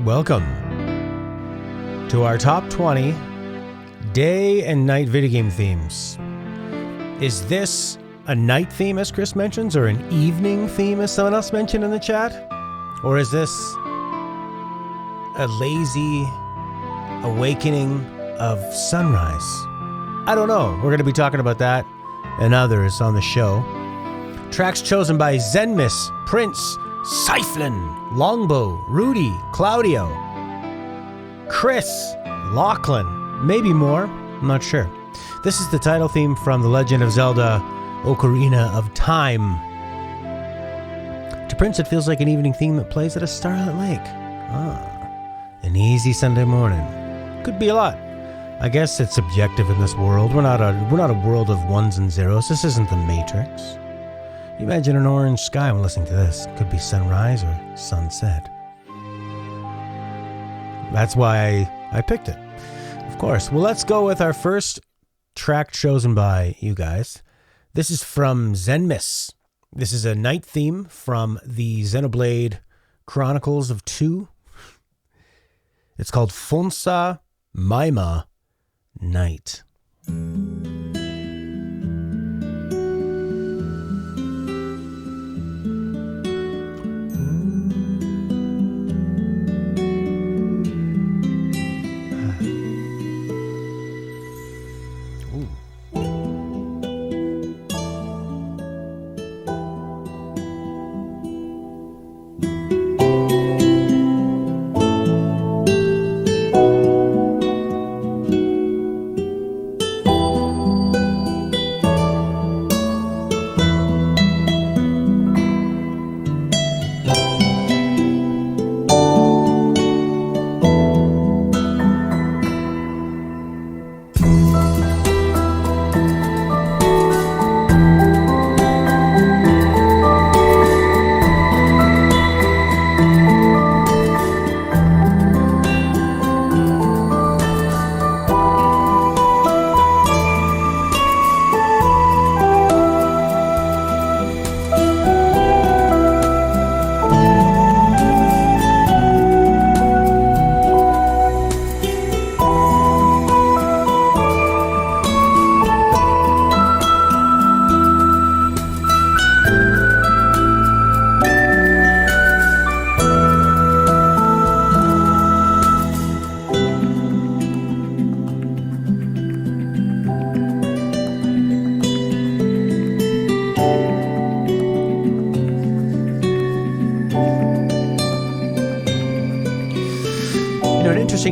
Welcome to our top 20 day and night video game themes. Is this a night theme, as Chris mentions, or an evening theme, as someone else mentioned in the chat? Or is this a lazy awakening of sunrise? I don't know. We're going to be talking about that and others on the show. Tracks chosen by xenmas, Prince, Cyflan, Longbow, Rudi, Claudio, Kris, Lachlan, maybe more. I'm not sure. This is the title theme from The Legend of Zelda: Ocarina of Time. To Prince, it feels like an evening theme that plays at a starlit lake. An easy Sunday morning. Could be a lot. I guess it's subjective in this world. We're not a world of ones and zeros. This isn't the Matrix. You imagine an orange sky when listening to this. Could be sunrise or sunset. That's why I picked it. Of course. Well, let's go with our first track chosen by you guys. This is from xenmas. This is a night theme from the Xenoblade Chronicles of 2. It's called Fonsa, myma, night.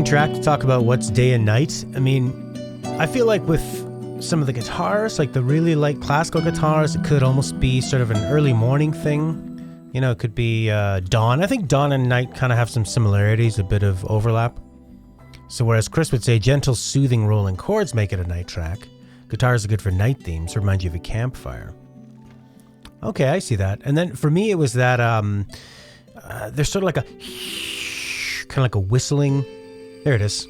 Track to talk about what's day and night. I mean, I feel like with some of the guitars, like the really light classical guitars, it could almost be sort of an early morning thing. You know, it could be dawn. I think dawn and night kind of have some similarities, a bit of overlap. So whereas Chris would say gentle, soothing rolling chords make it a night track, guitars are good for night themes, remind you of a campfire. Okay, I see that. And then for me, it was that there's sort of like kind of like a whistling. There it is.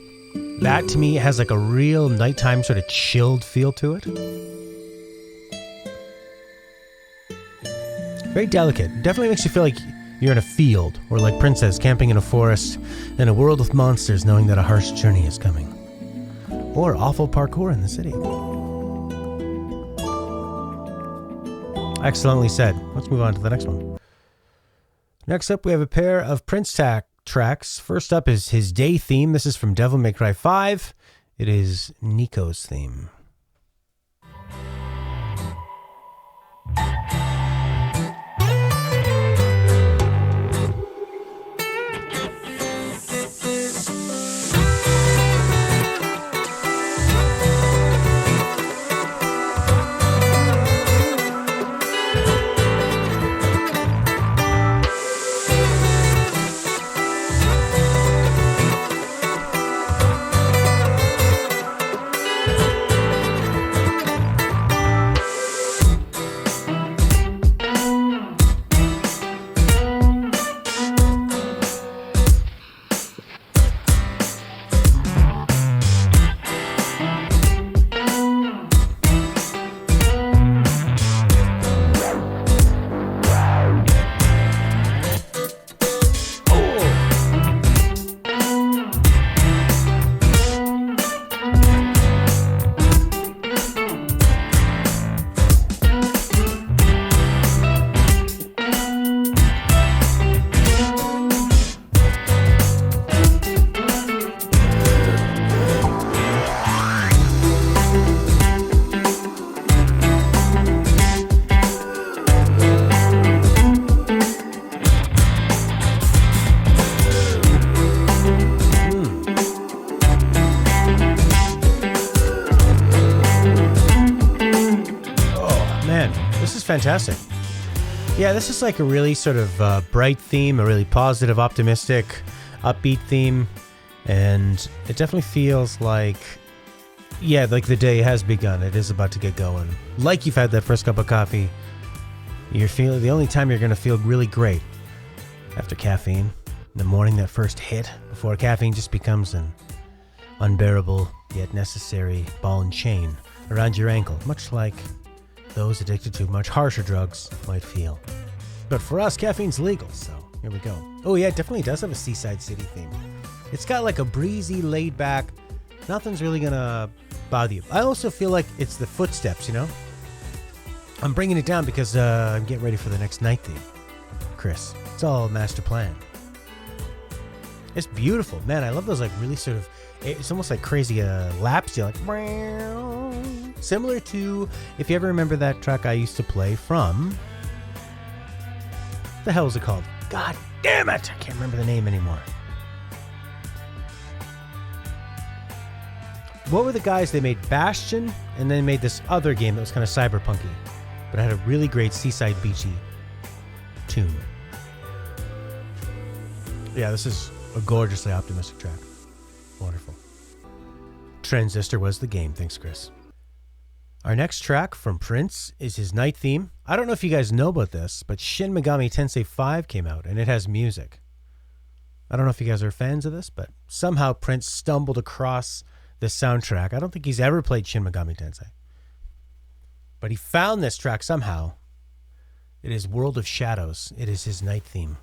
That to me has like a real nighttime sort of chilled feel to it. Very delicate. Definitely makes you feel like you're in a field, or like Prince says, camping in a forest in a world with monsters, knowing that a harsh journey is coming. Or awful parkour in the city. Excellently said. Let's move on to the next one. Next up, we have a pair of Prince tracks. First up is his day theme. This is from Devil May Cry 5. It is Nicos' theme. fantastic. Yeah, this is like a really sort of bright theme, a really positive, optimistic, upbeat theme. And it definitely feels like, yeah, like the day has begun. It is about to get going. Like you've had that first cup of coffee. You're feeling the only time you're going to feel really great after caffeine. In the morning, that first hit before caffeine just becomes an unbearable yet necessary ball and chain around your ankle, much like those addicted to much harsher drugs might feel. But for us, caffeine's legal, so here we go. Oh yeah, it definitely does have a seaside city theme. It's got like a breezy, laid back, nothing's really gonna bother you. I also feel like it's the footsteps, you know? I'm bringing it down because I'm getting ready for the next night theme. Kris, it's all master plan. It's beautiful. Man, I love those like really sort of, it's almost like crazy laps. You're like, similar to, if you ever remember that track I used to play from, what the hell is it called? God damn it! I can't remember the name anymore. What were the guys? They made Bastion, and then made this other game that was kind of cyberpunky, but it had a really great seaside beachy tune. Yeah, this is a gorgeously optimistic track. Wonderful. Transistor was the game. Thanks, Kris. Our next track from Prince is his night theme. I don't know if you guys know about this, but Shin Megami Tensei 5 came out, and it has music. I don't know if you guys are fans of this, but somehow Prince stumbled across this soundtrack. I don't think he's ever played Shin Megami Tensei, but he found this track somehow. It is World of Shadows. It is his night theme.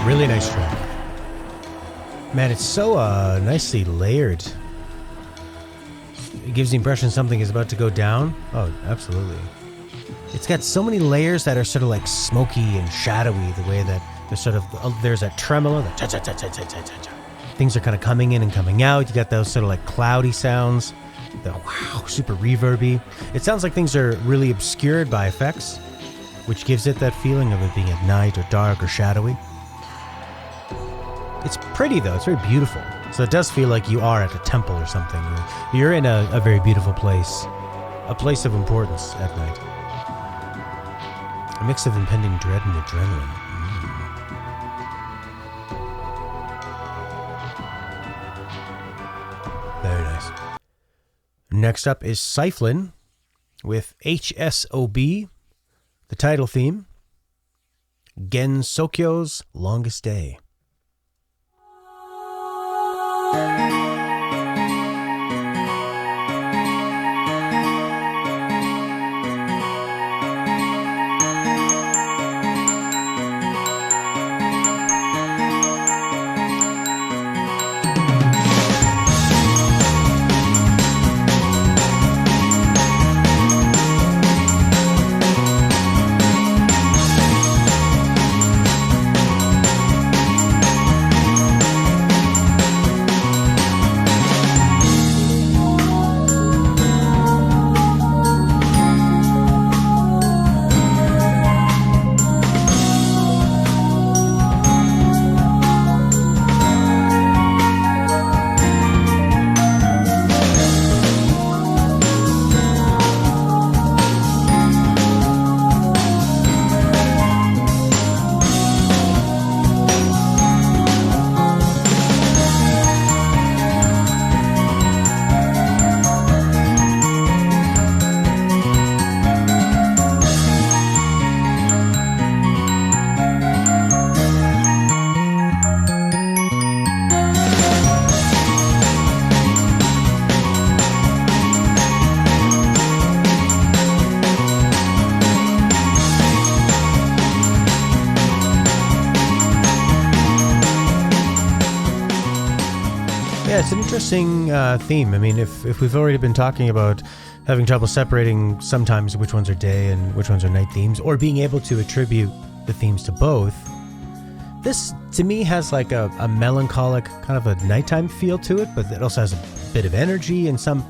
Really nice track. Man, it's so nicely layered. It gives the impression something is about to go down. Oh, absolutely. It's got so many layers that are sort of like smoky and shadowy, the way that there's sort of, there's that tremolo, that cha-cha-cha-cha-cha-cha-cha. Things are kind of coming in and coming out. You got those sort of like cloudy sounds, the wow, super reverby. It sounds like things are really obscured by effects, which gives it that feeling of it being at night or dark or shadowy. It's pretty though, it's very beautiful. So it does feel like you are at a temple or something. You're in a very beautiful place. A place of importance at night. A mix of impending dread and adrenaline. Very nice. Next up is Cyflan with HSoB, the title theme, Gensokyos' Longest Day. interesting theme. I mean, if we've already been talking about having trouble separating sometimes which ones are day and which ones are night themes, or being able to attribute the themes to both, this to me has like a melancholic kind of a nighttime feel to it, but it also has a bit of energy in some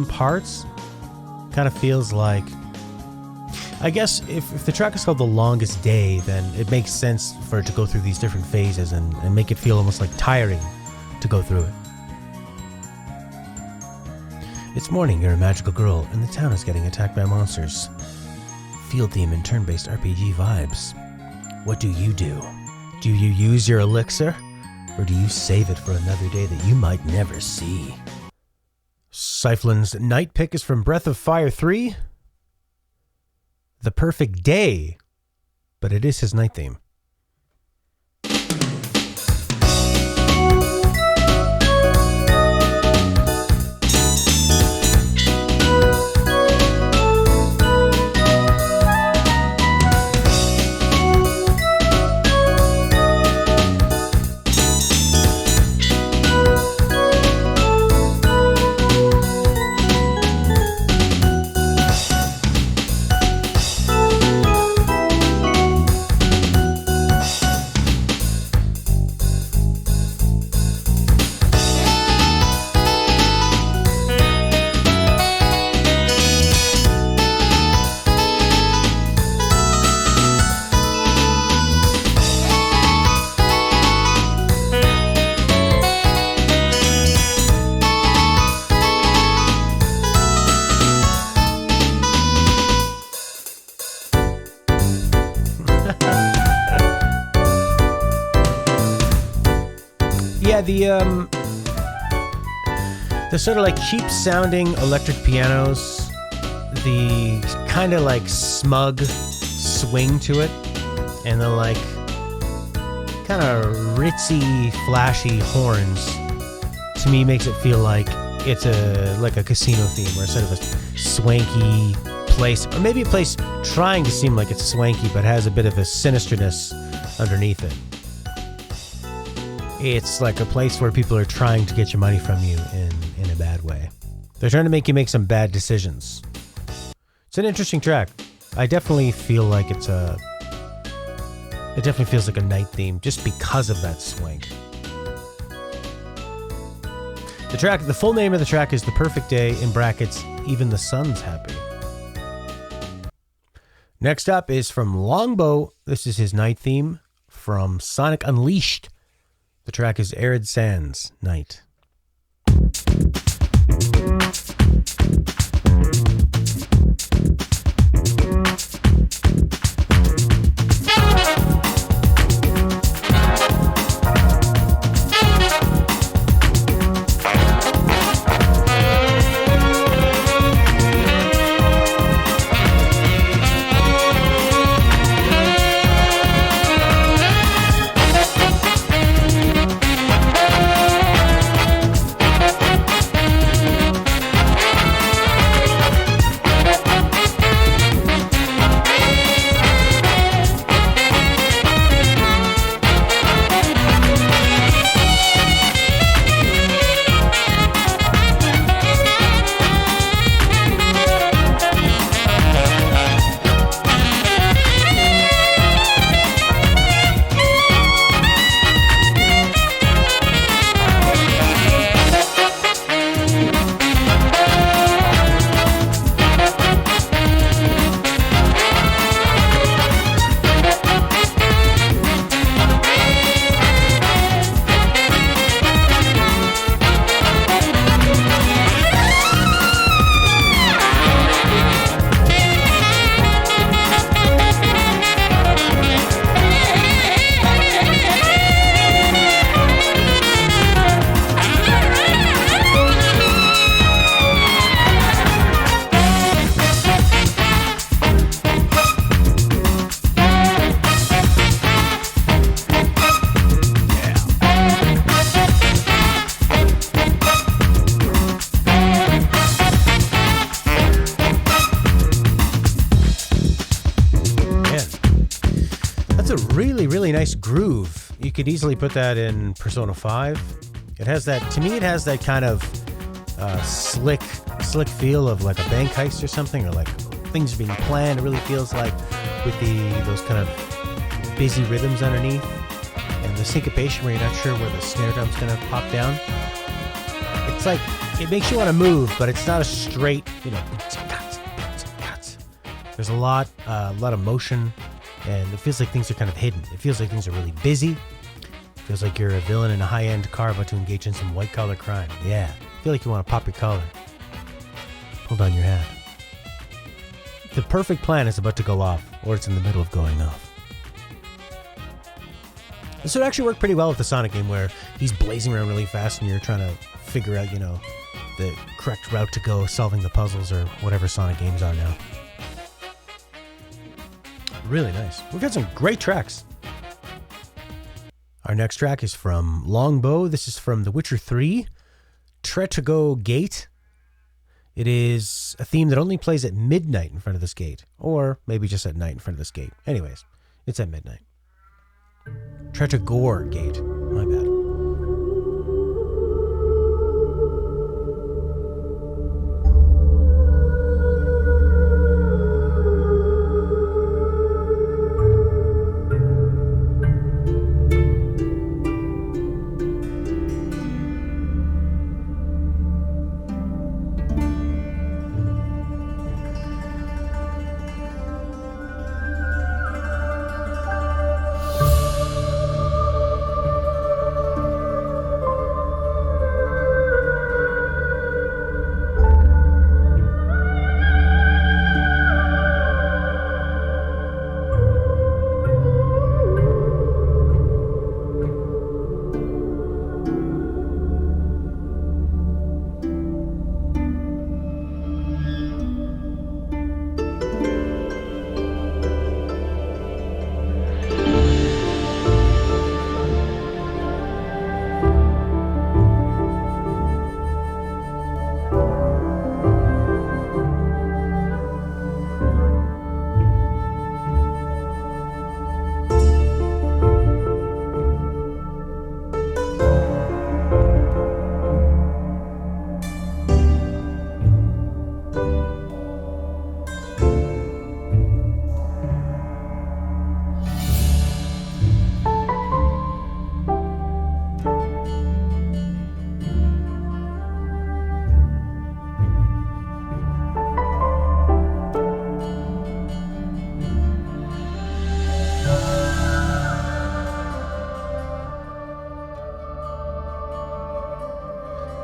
parts. Kind of feels like, I guess if the track is called The Longest Day, then it makes sense for it to go through these different phases and make it feel almost like tiring to go through it. It's morning, you're a magical girl, and the town is getting attacked by monsters. Field theme and turn-based RPG vibes. What do? Do you use your elixir? Or do you save it for another day that you might never see? Cyflan's night pick is from Breath of Fire 3. The perfect day, but it is his night theme. The sort of like cheap sounding electric pianos, the kind of like smug swing to it, and the like kind of ritzy, flashy horns, to me makes it feel like it's like a casino theme, or instead of a swanky place, or maybe a place trying to seem like it's swanky but has a bit of a sinisterness underneath it. It's like a place where people are trying to get your money from you in a bad way. They're trying to make you make some bad decisions. It's an interesting track. I definitely feel like it definitely feels like a night theme just because of that swank. The full name of the track is The Perfect Day, in brackets, Even the Sun's Happy. Next up is from Longbow. This is his night theme from Sonic Unleashed. The track is Arid Sands, Night. Really nice groove. You could easily put that in Persona 5. It has that, to me, it has that kind of slick feel of like a bank heist or something, or like things are being planned. It really feels like with those kind of busy rhythms underneath and the syncopation where you're not sure where the snare drum's gonna pop down. It's like, it makes you want to move, but it's not a straight, cuts. There's a lot of motion, and it feels like things are kind of hidden. It feels like things are really busy. It feels like you're a villain in a high-end car about to engage in some white-collar crime. Yeah, I feel like you want to pop your collar. Pull down your hat. The perfect plan is about to go off, or it's in the middle of going off. This would actually work pretty well with the Sonic game, where he's blazing around really fast and you're trying to figure out, the correct route to go, solving the puzzles or whatever Sonic games are now. Really nice. We've got some great tracks. Our next track is from Longbow. This is from The Witcher 3, Tretogor Gate. It is a theme that only plays at midnight in front of this gate, or maybe just at night in front of this gate. Anyways, it's at midnight. Tretogor Gate. My bad.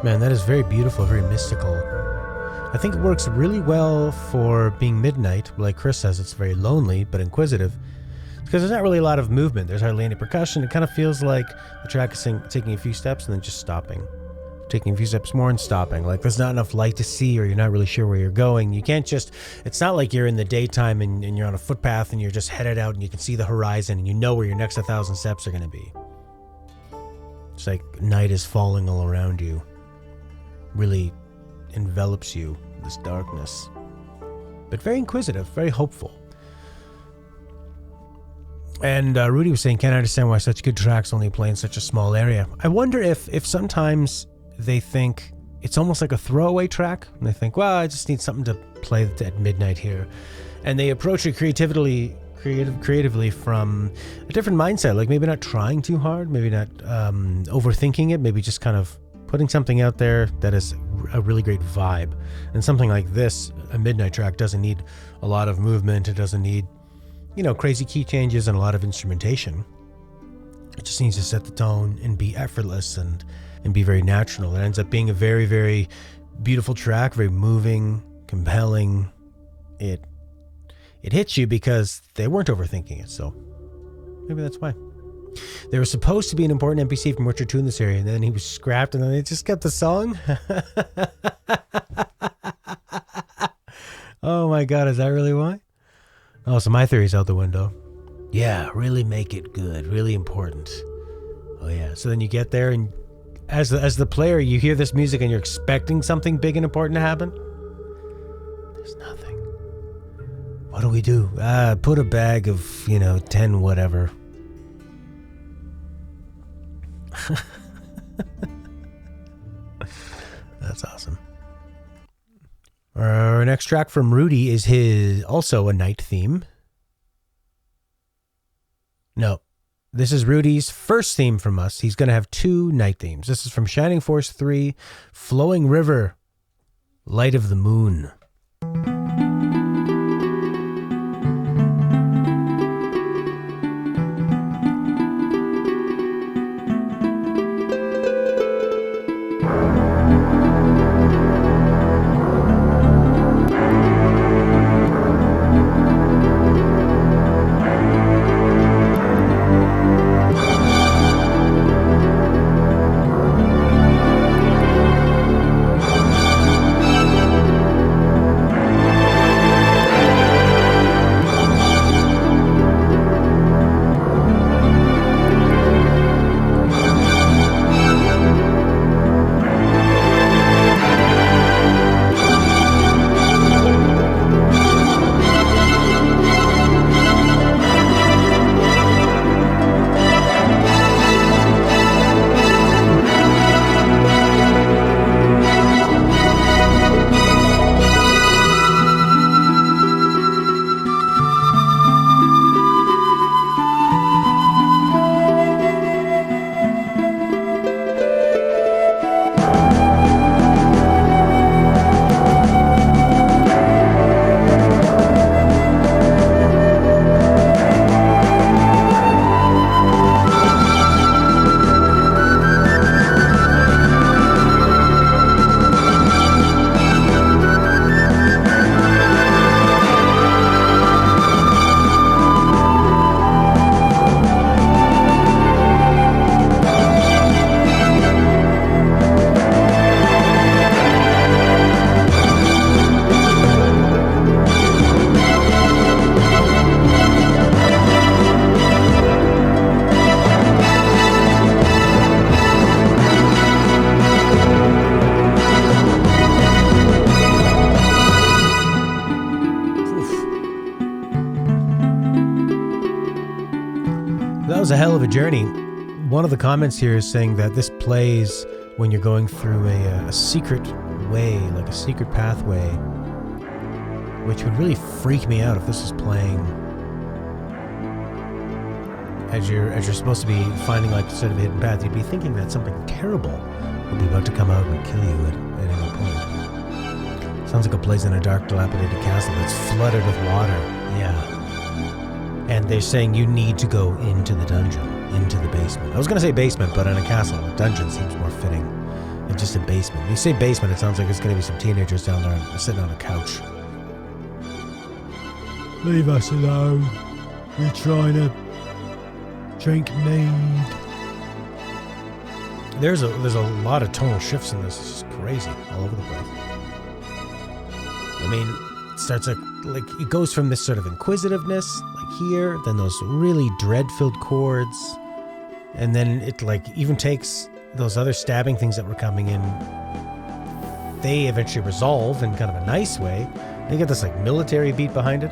Man, that is very beautiful, very mystical. I think it works really well for being midnight. Like Chris says, it's very lonely, but inquisitive. Because there's not really a lot of movement. There's hardly any percussion. It kind of feels like the track is taking a few steps and then just stopping. Taking a few steps more and stopping. Like there's not enough light to see, or you're not really sure where you're going. You can't just, it's not like you're in the daytime and you're on a footpath and you're just headed out and you can see the horizon and you know where your next 1,000 steps are going to be. It's like night is falling all around you. Really envelops you, this darkness. But very inquisitive, very hopeful. And Rudi was saying, can't understand why such good tracks only play in such a small area. I wonder if sometimes they think it's almost like a throwaway track, and they think, well, I just need something to play at midnight here. And they approach it creatively from a different mindset, like maybe not trying too hard, maybe not overthinking it, maybe just kind of putting something out there that is a really great vibe. And something like this, a midnight track, doesn't need a lot of movement. It doesn't need, crazy key changes and a lot of instrumentation. It just needs to set the tone and be effortless and be very natural. It ends up being a very, very beautiful track, very moving, compelling. It hits you because they weren't overthinking it, so maybe that's why. There was supposed to be an important NPC from Witcher 2 in this area, and then he was scrapped, and then they just kept the song? Oh my god, is that really why? Oh, so my theory's out the window. Yeah, really make it good, really important. Oh yeah, so then you get there, and as the player, you hear this music, and you're expecting something big and important to happen? There's nothing. What do we do? Put a bag of, 10 whatever. That's awesome. Our next track from Rudi is also a night theme. No, this is Rudi's first theme from us. He's going to have 2 night themes. This is from Shining Force 3, Flowing River, Light of the Moon. was a hell of a journey. One of the comments here is saying that this plays when you're going through a secret way, like a secret pathway, which would really freak me out if this is playing as you're supposed to be finding like sort of a hidden path. You'd be thinking that something terrible would be about to come out and kill you at any point. Sounds like a place in a dark, dilapidated castle that's flooded with water. Yeah. And they're saying you need to go into the dungeon, into the basement. I was going to say basement, but in a castle, a dungeon seems more fitting than just a basement. When you say basement, it sounds like it's going to be some teenagers down there sitting on a couch. Leave us alone. We're trying to drink mead. There's a lot of tonal shifts in this. It's just crazy, all over the place. I mean, it starts like it goes from this sort of inquisitiveness, like here, then those really dread-filled chords, and then it like even takes those other stabbing things that were coming in. They eventually resolve in kind of a nice way. They get this like military beat behind it.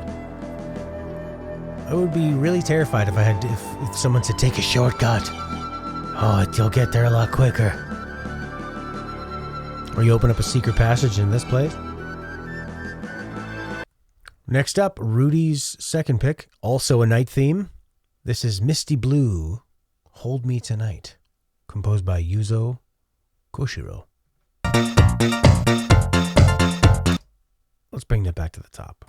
I would be really terrified if someone said take a shortcut. Oh, you'll get there a lot quicker. Or you open up a secret passage in this place. Next up, Rudi's second pick, also a night theme. This is Misty Blue, Hold Me Tonight, composed by Yuzo Koshiro. Let's bring that back to the top.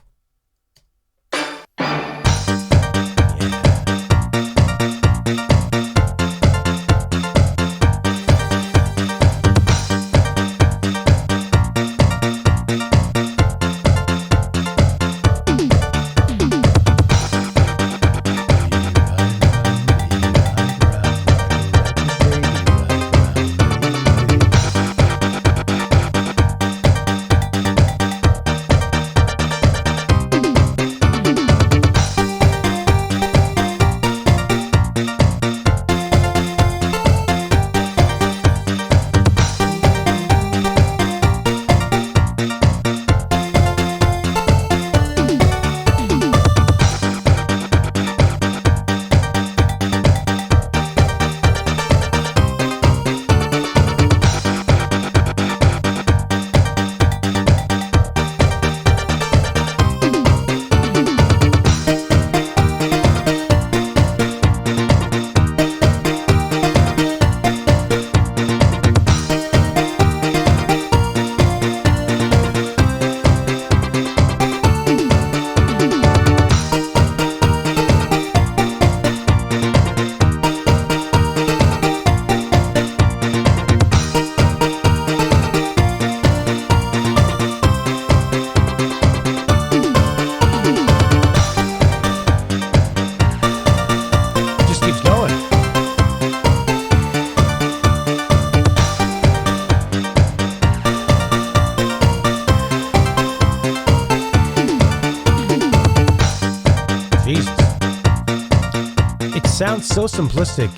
sounds so simplistic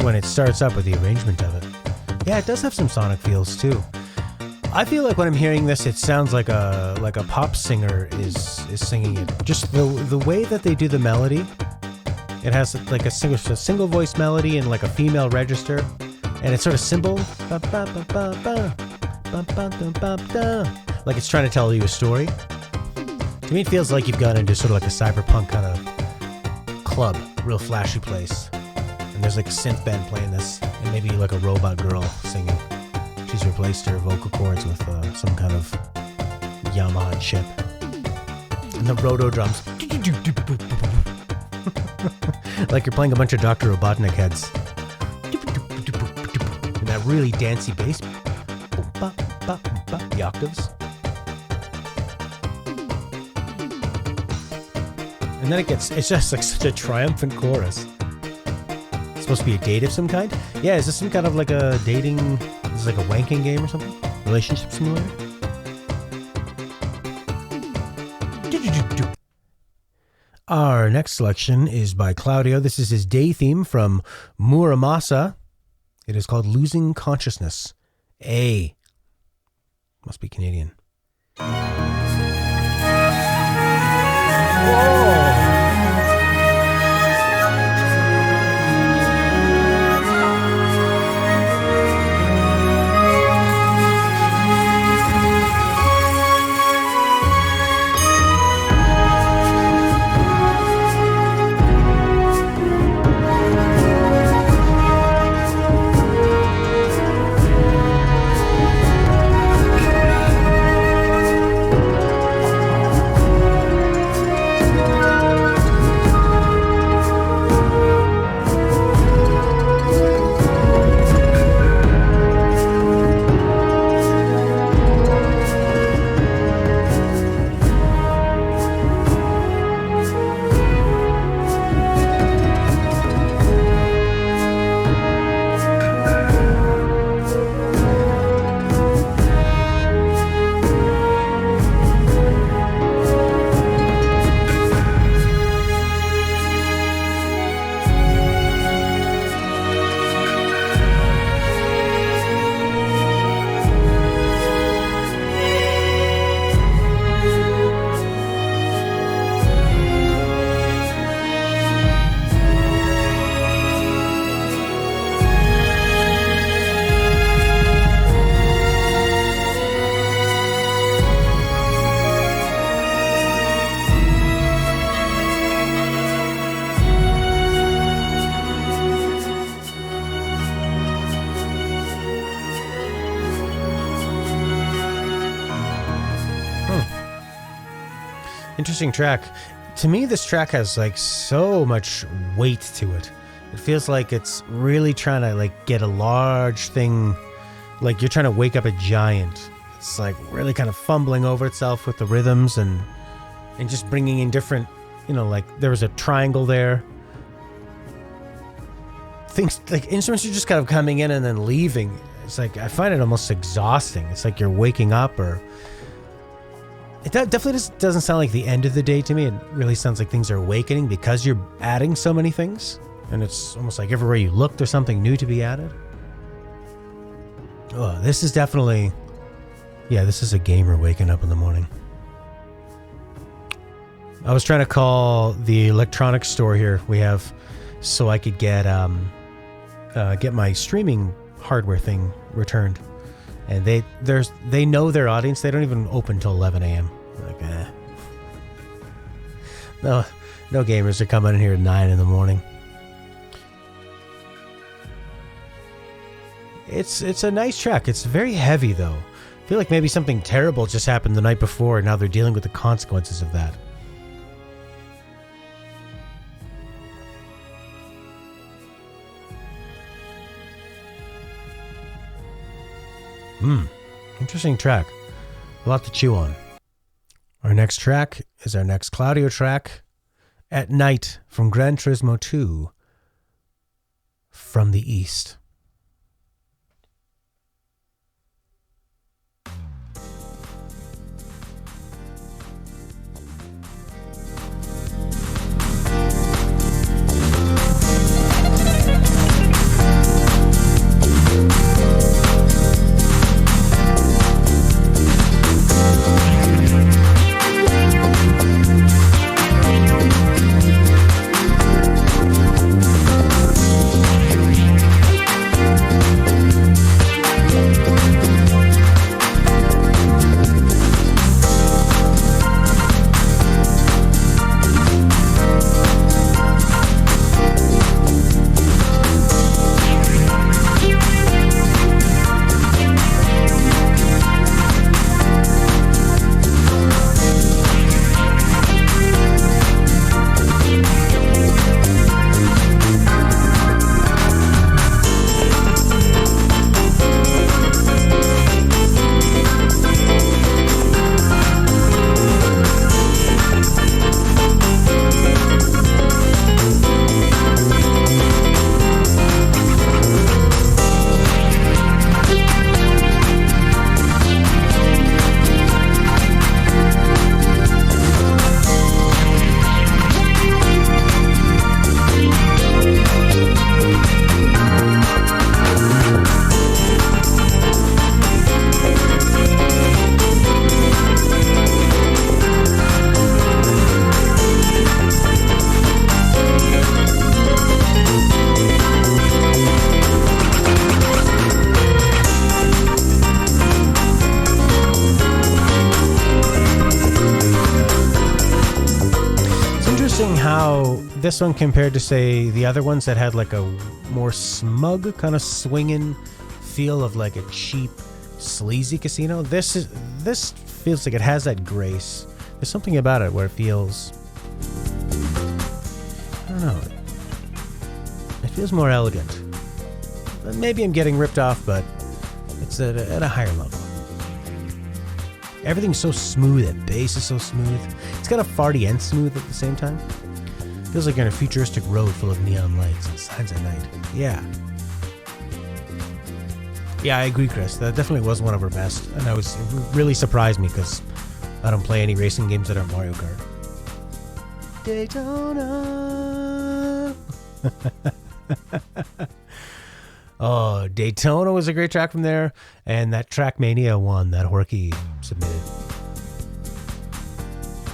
when it starts up with the arrangement of it. Yeah, it does have some sonic feels too. I feel like when I'm hearing this, it sounds like a pop singer is singing it. Just the way that they do the melody. It has like a single voice melody and like a female register, and it's sort of simple. Like it's trying to tell you a story. To me, it feels like you've gone into sort of like a cyberpunk kind of club, real flashy place. And there's like a synth band playing this, and maybe like a robot girl singing. She's replaced her vocal cords with some kind of Yamaha chip. And the roto drums. Like you're playing a bunch of Dr. Robotnik heads. And that really dancey bass. The octaves. And then it's just like such a triumphant chorus. It's supposed to be a date of some kind? Yeah, is this some kind of like a dating, is this like a wanking game or something? Relationship simulator? Our next selection is by Claudio. This is his day theme from Muramasa. It is called Losing Consciousness. A. Must be Canadian. Whoa! Interesting track. To me, this track has like so much weight to it. It feels like it's really trying to like get a large thing, like you're trying to wake up a giant. It's like really kind of fumbling over itself with the rhythms and just bringing in different, you know, like there was a triangle there. Things like instruments are just kind of coming in and then leaving. It's like I find it almost exhausting. It's like you're waking up, or it definitely doesn't sound like the end of the day to me. It really sounds like things are awakening because you're adding so many things. And it's almost like everywhere you look, there's something new to be added. Oh, this is definitely... Yeah, this is a gamer waking up in the morning. I was trying to call the electronics store here we have so I could get my streaming hardware thing returned. And they know their audience. They don't even open till 11 a.m. Like, No gamers are coming in here at 9 in the morning. It's a nice track. It's very heavy, though. I feel like maybe something terrible just happened the night before, and now they're dealing with the consequences of that. Interesting track. A lot to chew on. Our next track is our next Claudio track, At Night from Gran Turismo 2, From the East. interesting how this one compared to, say, the other ones that had like a more smug kind of swinging feel of like a cheap, sleazy casino. This feels like it has that grace. There's something about it where it feels, I don't know, it feels more elegant. Maybe I'm getting ripped off, but it's at a higher level. Everything's so smooth, that bass is so smooth. It's kind of farty and smooth at the same time. Feels like you're on a futuristic road full of neon lights and signs at night. Yeah. Yeah, I agree, Chris. That definitely was one of her best, and it really surprised me because I don't play any racing games that aren't Mario Kart. Daytona. Oh, Daytona was a great track from there, and that Trackmania one that Horky submitted.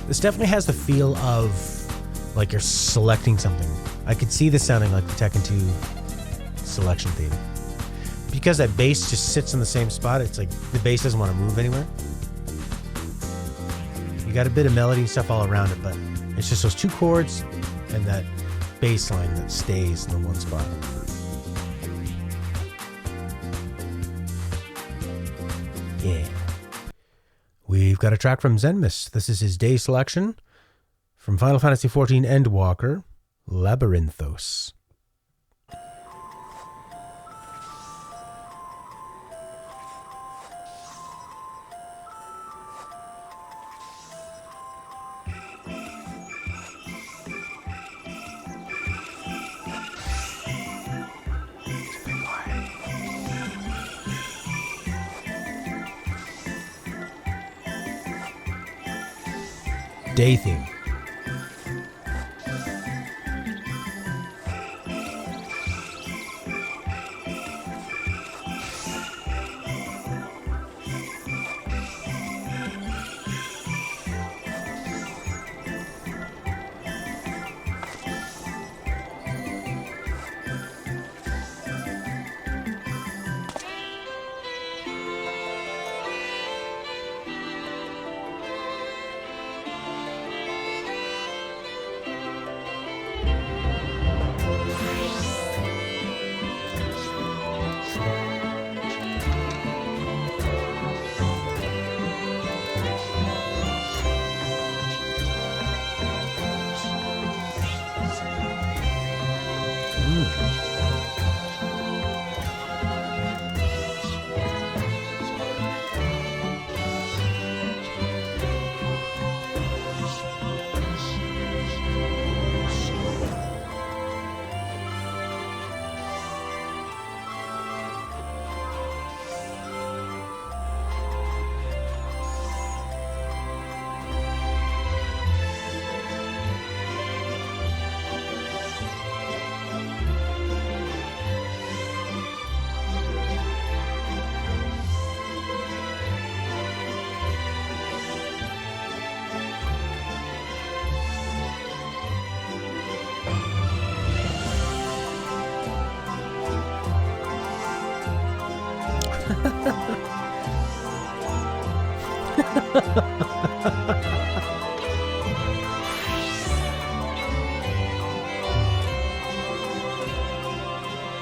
This definitely has the feel of like you're selecting something. I could see this sounding like the Tekken 2 selection theme. Because that bass just sits in the same spot, it's like the bass doesn't want to move anywhere. You got a bit of melody and stuff all around it, but it's just those two chords and that bass line that stays in the one spot. Yeah. We've got a track from xenmas. This is his day selection from Final Fantasy XIV Endwalker, Labyrinthos. Day theme.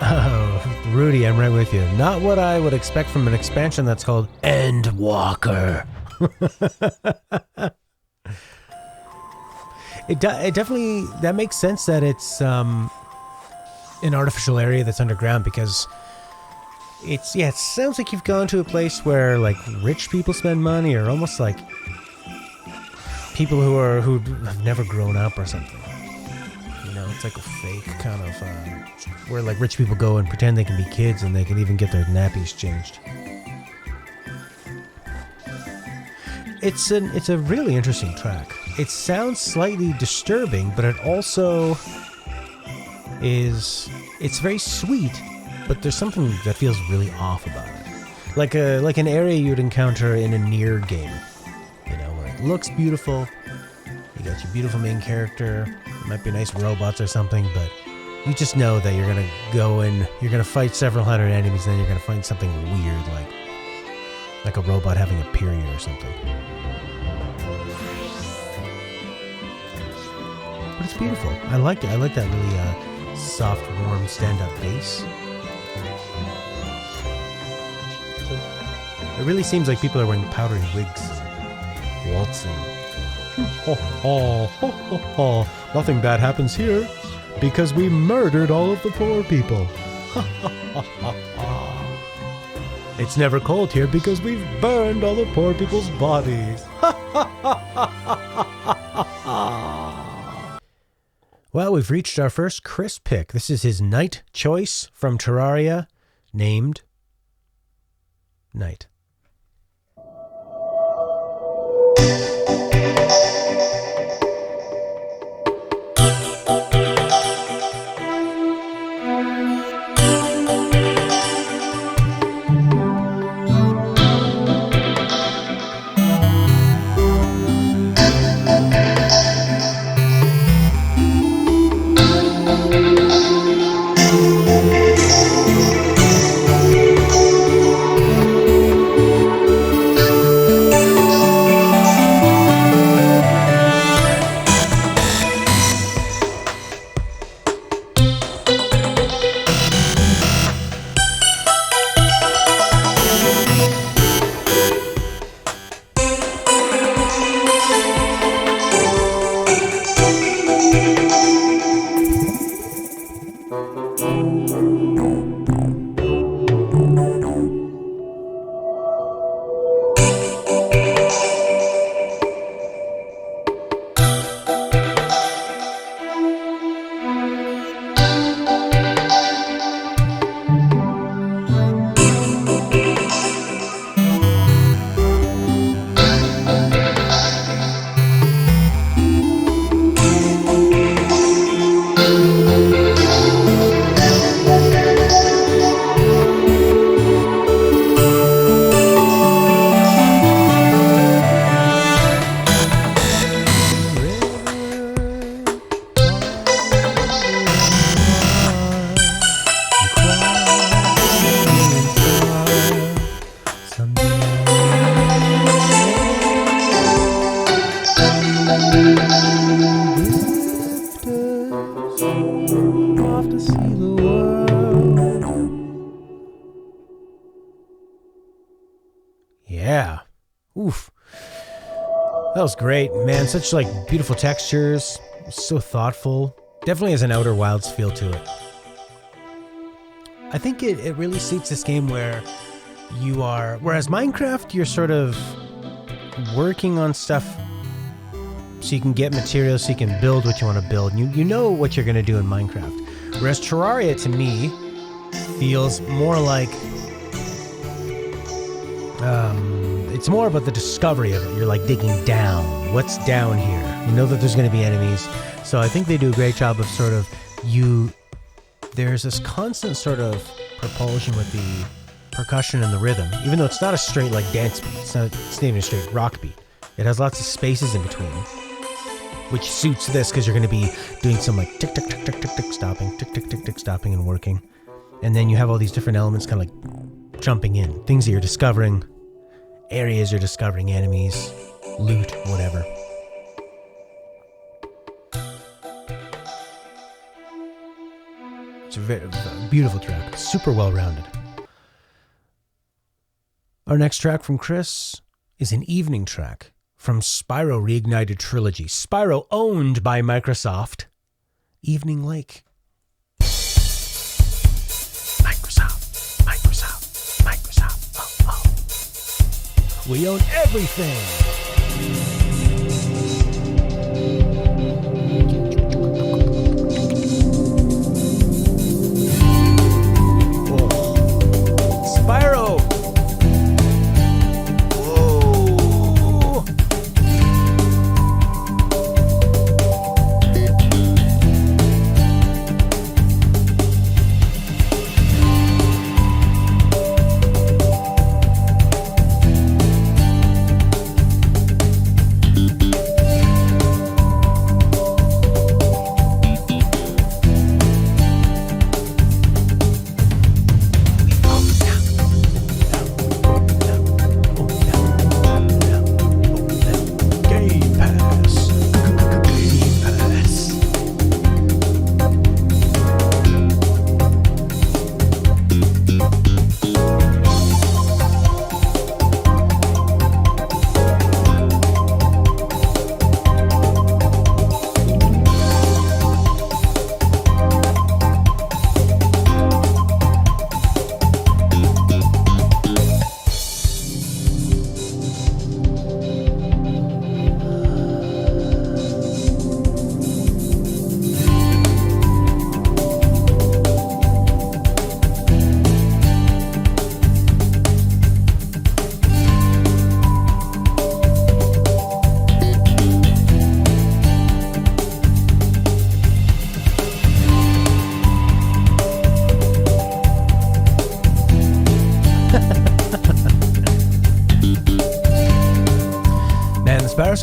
Oh, Rudy, I'm right with you. Not what I would expect from an expansion that's called Endwalker. It definitely, that makes sense that it's an artificial area that's underground, because it sounds like you've gone to a place where like rich people spend money, or almost like people who have never grown up or something. You know, it's like a fake kind of where like rich people go and pretend they can be kids, and they can even get their nappies changed. It's a really interesting track. It sounds slightly disturbing, but it also it's very sweet, but there's something that feels really off about it. Like an area you'd encounter in a Nier game. You know, where it looks beautiful, you got your beautiful main character, there might be nice robots or something, but you just know that you're gonna go and you're gonna fight several hundred enemies, and then you're gonna find something weird, like a robot having a period or something. But it's beautiful. I like it. I like that really soft, warm stand-up bass. It really seems like people are wearing powdery wigs and waltzing. Ho, ho, ho, ho, ho. Nothing bad happens here because we murdered all of the poor people. It's never cold here because we've burned all the poor people's bodies. Well, we've reached our first Kris pick. This is his knight choice from Terraria, named Knight. Yeah. Oof. That was great, man. Such like beautiful textures. So thoughtful. Definitely has an Outer Wilds feel to it. I think it really suits this game where you are, whereas Minecraft, you're sort of working on stuff so you can get materials, so you can build what you want to build. You know what you're going to do in Minecraft. Whereas Terraria, to me, feels more like it's more about the discovery of it. You're like digging down. What's down here? You know that there's going to be enemies. So I think they do a great job of sort of there's this constant sort of propulsion with the percussion and the rhythm, even though it's not a straight like dance beat. It's not even a straight rock beat. It has lots of spaces in between, which suits this because you're going to be doing some like tick tick tick tick tick tick stopping, tick tick tick tick stopping and working, and then you have all these different elements kind of like jumping in, things that you're discovering, areas you're discovering, enemies, loot, whatever. It's a very beautiful track, super well-rounded. Our next track from Kris is an evening track from Spyro Reignited Trilogy. Spyro owned by Microsoft. Evening Lake. Microsoft. Oh. We own everything. Spyro! Whoa!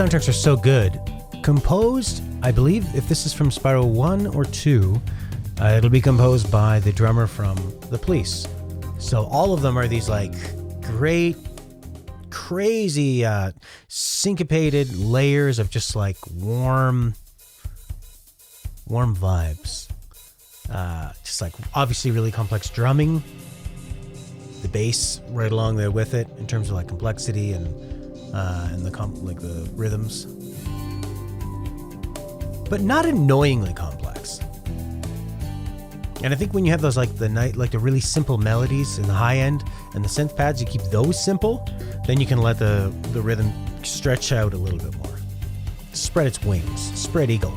soundtracks are so good. Composed, I believe, if this is from Spyro 1 or 2, it'll be composed by the drummer from The Police. So all of them are these like great, crazy, syncopated layers of just like warm vibes. Just like obviously really complex drumming. The bass right along there with it in terms of like complexity and the rhythms. But not annoyingly complex. And I think when you have those like the really simple melodies in the high end and the synth pads, you keep those simple, then you can let the rhythm stretch out a little bit more. Spread its wings. Spread eagle.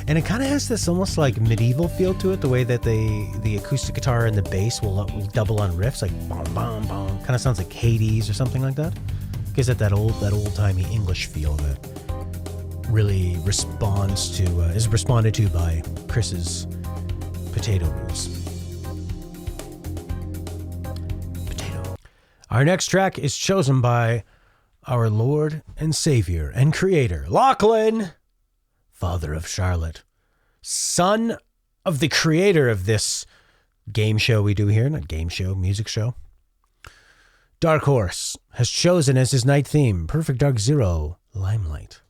And it kind of has this almost like medieval feel to it, the way that the acoustic guitar and the bass will double on riffs, like bom bom bom. Kind of sounds like Hades or something like that. Gives it that old-timey English feel that really responds to is responded to by Chris's potato rules. Potato. Our next track is chosen by our Lord and Savior and Creator, Lachlan, father of Charlotte, son of the creator of this game show we do here, not game show, music show. Dark Horse has chosen as his night theme, Perfect Dark Zero, Limelight.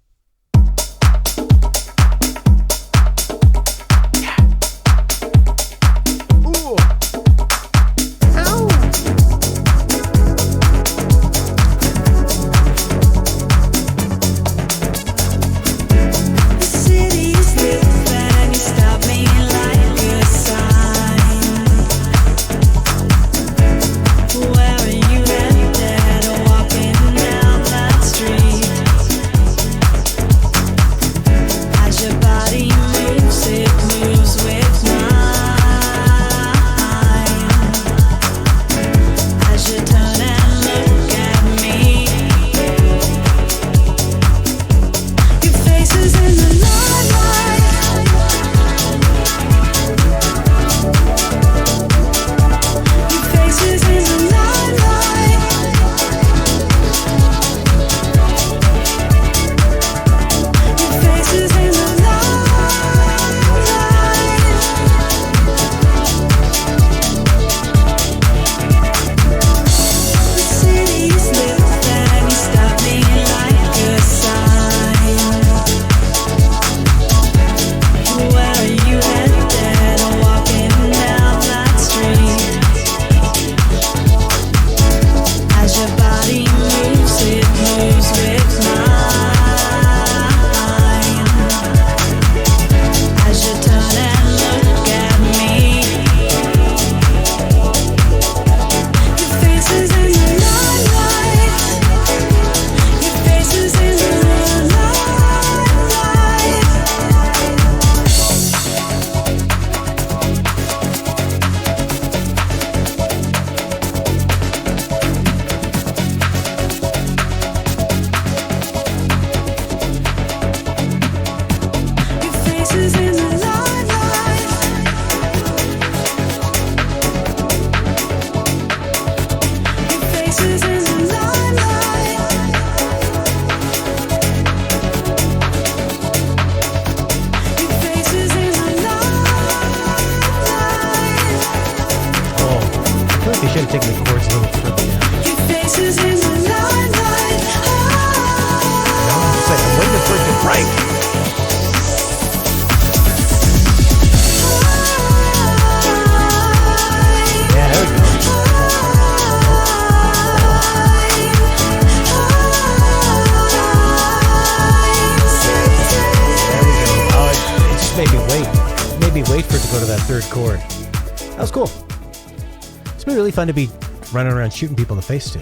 Fun to be running around shooting people in the face to.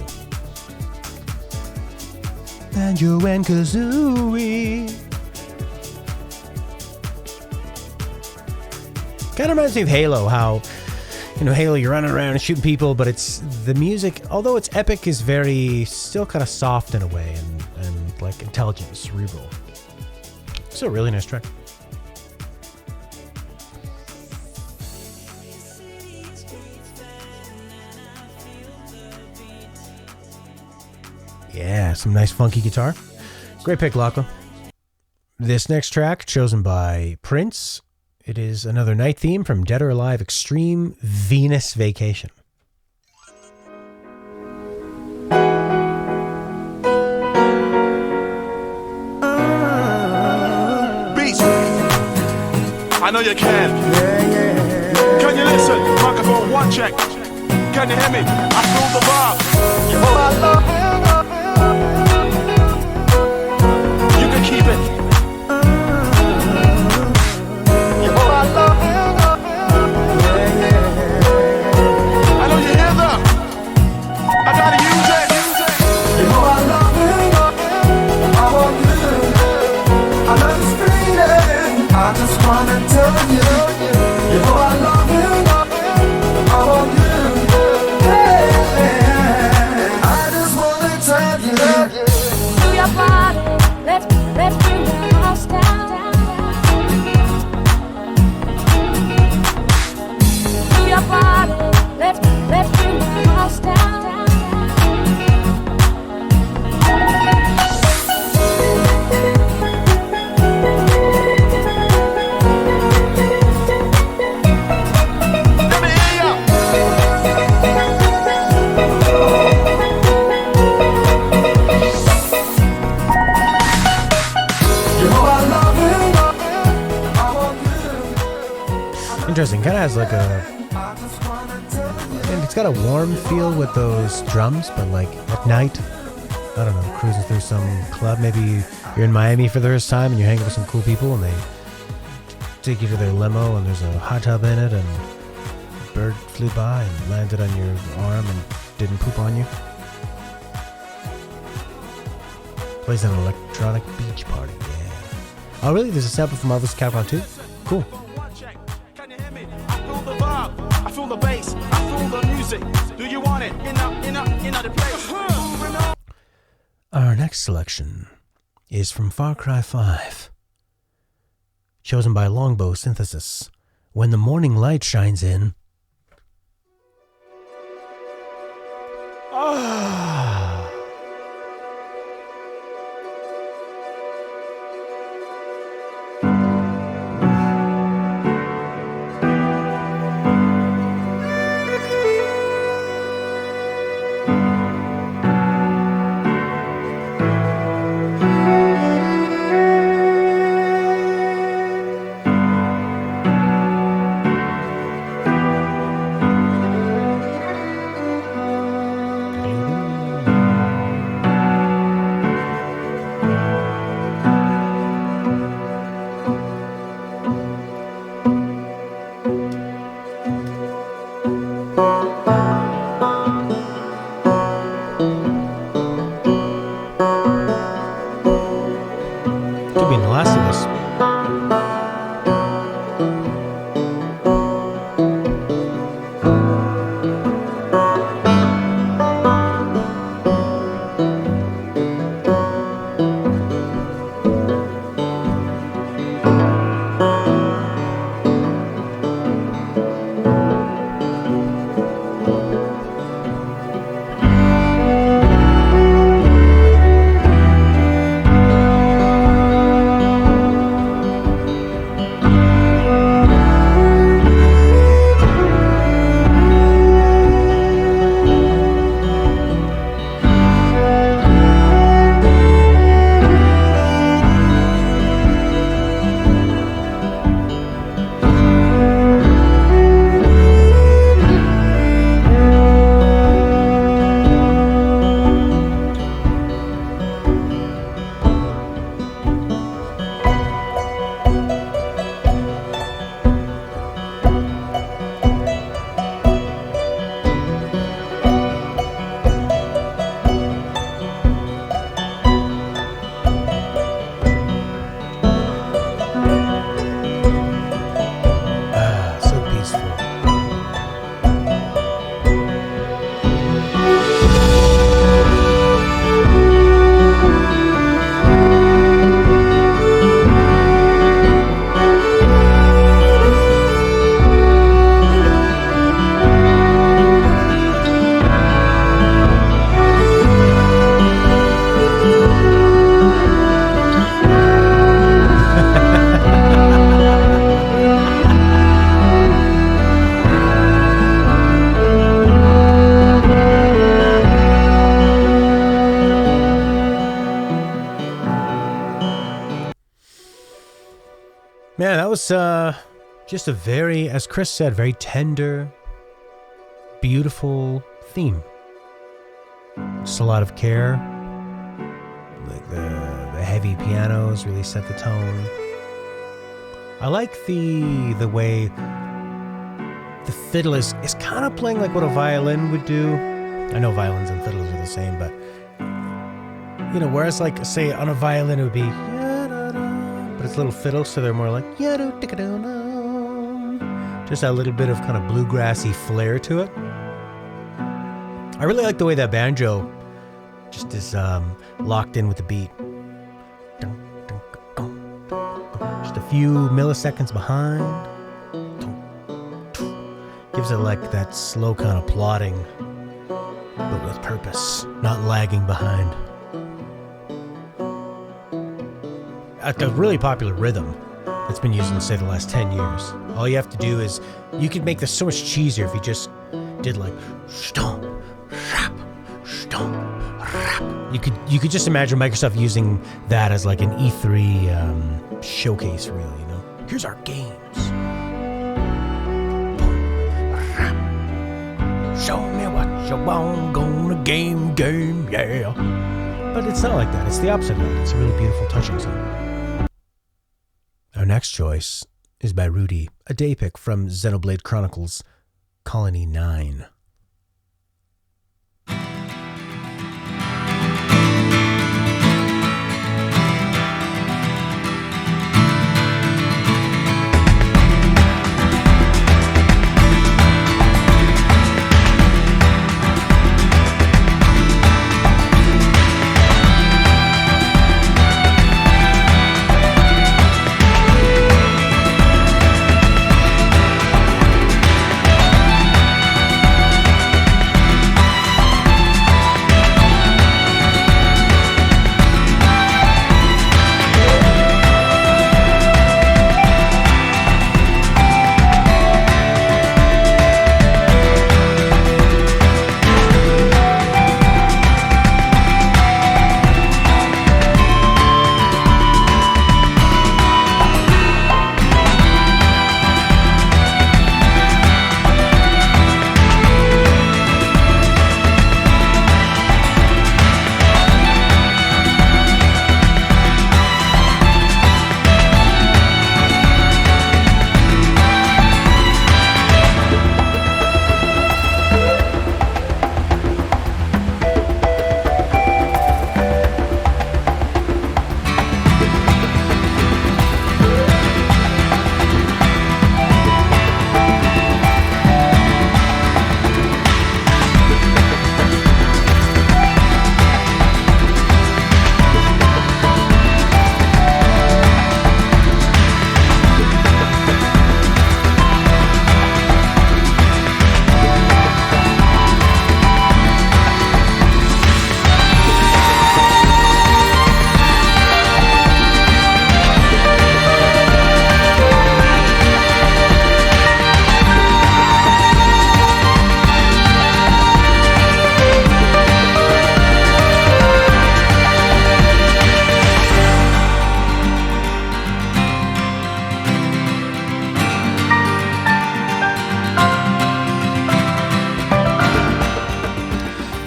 Banjo and Kazooie. Kind of reminds me of Halo, how, Halo, you're running around and shooting people, but it's the music, although it's epic, is very, still kind of soft in a way and like intelligent, cerebral. It's a really nice track. Yeah, some nice funky guitar. Great pick, Lachlan. This next track, chosen by Prince. It is another night theme from Dead or Alive Extreme Venus Vacation. Beats. I know you can. Can you listen? Microphone one check. Can you hear me? I feel the vibe. You can keep it. I know you hear that. I gotta use it. You know I love you. I want you. I love this feeling. I just wanna tell you. You know I love you. I want you. Let's bring the house down. Do your body. Let's bring the house down. Interesting, kind of has like a, and it's got a warm feel with those drums, but like at night, I don't know, cruising through some club, maybe you're in Miami for the first time and you're hanging with some cool people and they take you to their limo and there's a hot tub in it and a bird flew by and landed on your arm and didn't poop on you. Plays an electronic beach party, yeah. Oh really, there's a sample from Marvel's Capcom 2? Cool. I feel the bass, I feel the music. Do you want it in the place? Our next selection is from Far Cry 5, chosen by Longbow Synthesis. When the morning light shines in. Man, that was just a very, as Chris said, very tender, beautiful theme. Just a lot of care. Like the heavy pianos really set the tone. I like the way the fiddle is kind of playing like what a violin would do. I know violins and fiddles are the same, but you know, whereas like say on a violin it would be, but it's a little fiddle, so they're more like just a little bit of kind of bluegrassy flair to it. I really like the way that banjo just is locked in with the beat. Just a few milliseconds behind. Gives it like that slow kind of plodding, but with purpose, not lagging behind. A really popular rhythm that's been used in, say, the last 10 years. All you have to do is, you could make this so much cheesier if you just did like stomp, rap, stomp, rap. You could just imagine Microsoft using that as like an E3 showcase reel, you know? Here's our games. Show me what you want, gonna game, yeah. But it's not like that. It's the opposite of that. It's a really beautiful, touching song. Our next choice is by Rudi, a day pick from Xenoblade Chronicles, Colony 9.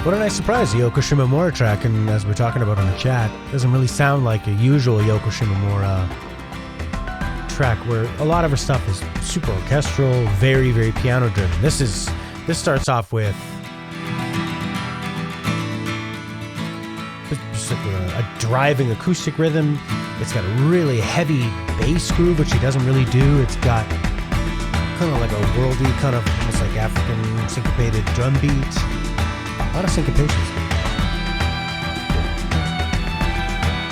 What a nice surprise, the Yoko Shimomura track, and as we're talking about on the chat, doesn't really sound like a usual Yoko Shimomura track where a lot of her stuff is super orchestral, very, very piano driven. This starts off with just like a driving acoustic rhythm. It's got a really heavy bass groove, which he doesn't really do. It's got kind of like a worldy, kind of almost like African syncopated drum beat. A lot of syncopations.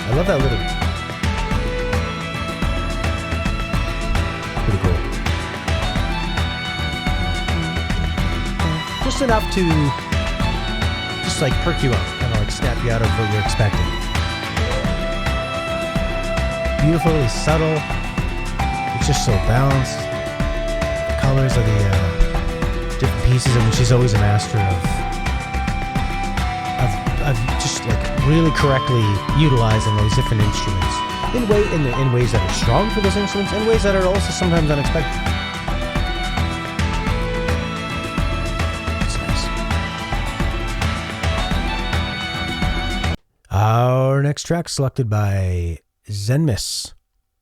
I love that little. Pretty cool. Just enough to just like perk you up, kind of like snap you out of what you're expecting. Beautifully subtle. It's just so balanced. The colors of the different pieces. I mean, she's always a master of just like really correctly utilizing those different instruments. in ways that are strong for those instruments, and ways that are also sometimes unexpected. It's nice. Our next track selected by xenmas,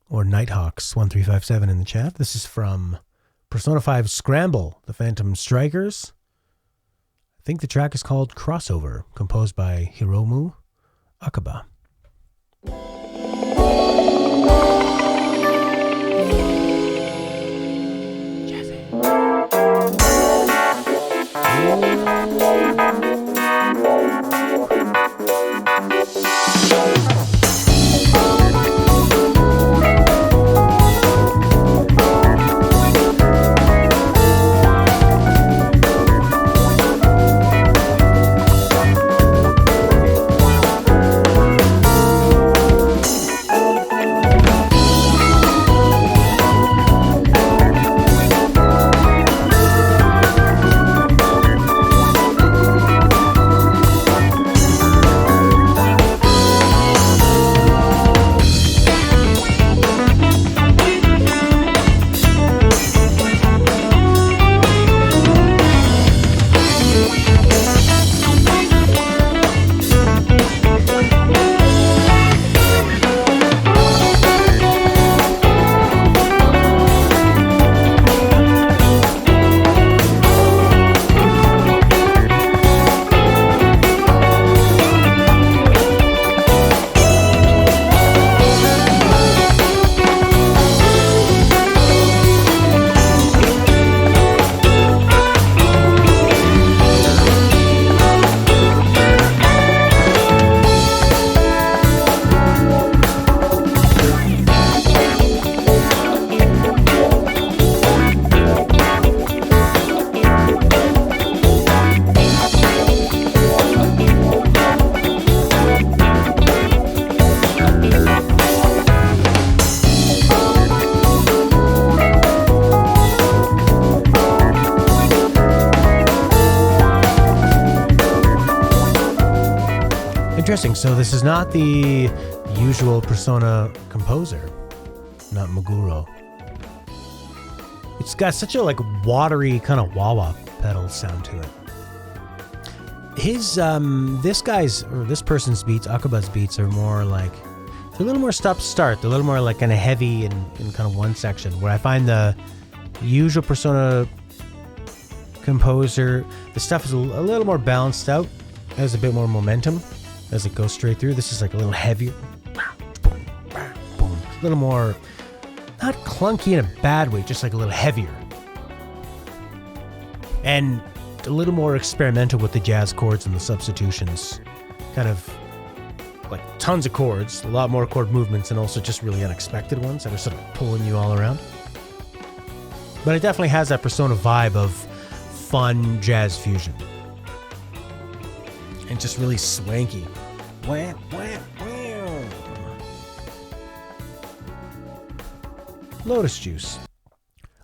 or Nighthawks1357 in the chat. This is from Persona 5 Scramble, the Phantom Strikers. I think the track is called Crossover, composed by Hiromu Akaba. Interesting. So this is not the usual Persona composer, not Meguro. It's got such a like watery kind of wah-wah pedal sound to it. His this person's beats, Akaba's beats, are more like, they're a little more stop-start. They're a little more like kind of heavy in kind of one section, where I find the usual Persona composer, the stuff is a little more balanced out, has a bit more momentum as it goes straight through. This is like a little heavier, boom, boom, a little more, not clunky in a bad way, just like a little heavier, and a little more experimental with the jazz chords and the substitutions. Kind of like tons of chords, a lot more chord movements, and also just really unexpected ones that are sort of pulling you all around. But it definitely has that Persona vibe of fun jazz fusion. And just really swanky. Wah, wah, wah. Lotus Juice.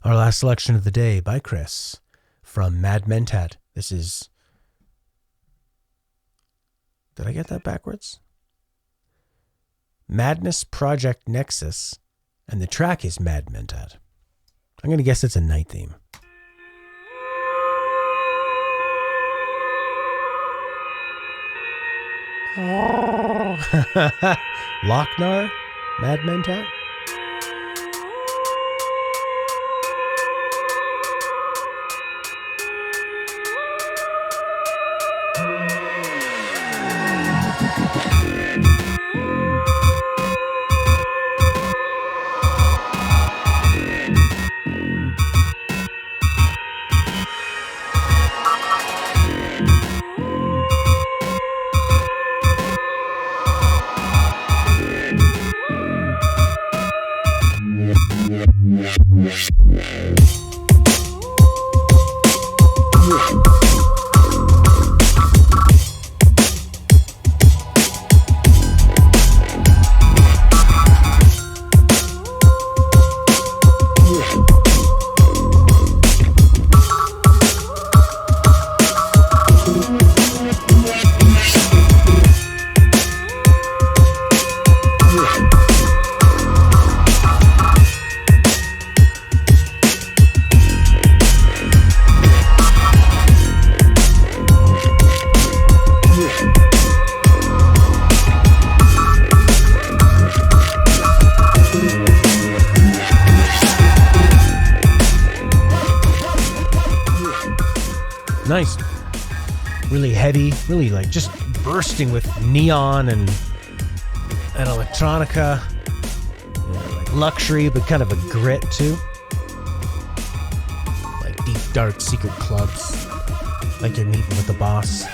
Our last selection of the day by Kris from Mad Mentat. This is... Did I get that backwards? Madness Project Nexus. And the track is Mad Mentat. I'm going to guess it's a night theme. Lochnar? Mad Mentat? nice. Really heavy, really like just bursting with neon and electronica. Like luxury, but kind of a grit too. Like deep, dark, secret clubs. Like you're meeting with the boss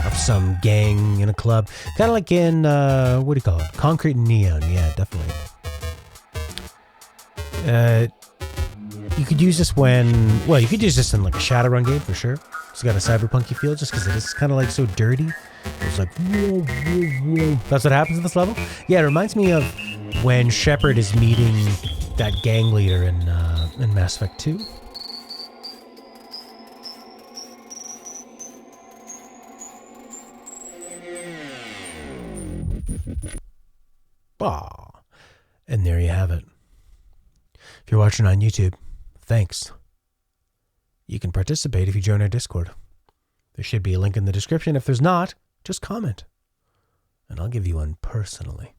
of some gang in a club. Kind of like in, what do you call it? Concrete and Neon. Yeah, definitely. You could use this you could use this in like a Shadowrun game for sure. It's got a cyberpunky feel just because it is kind of like so dirty. It's like, whoa, whoa, whoa. That's what happens in this level? Yeah, it reminds me of when Shepard is meeting that gang leader in Mass Effect 2. Ah, and there you have it. If you're watching on YouTube, thanks. You can participate if you join our Discord. There should be a link in the description. If there's not, just comment, and I'll give you one personally.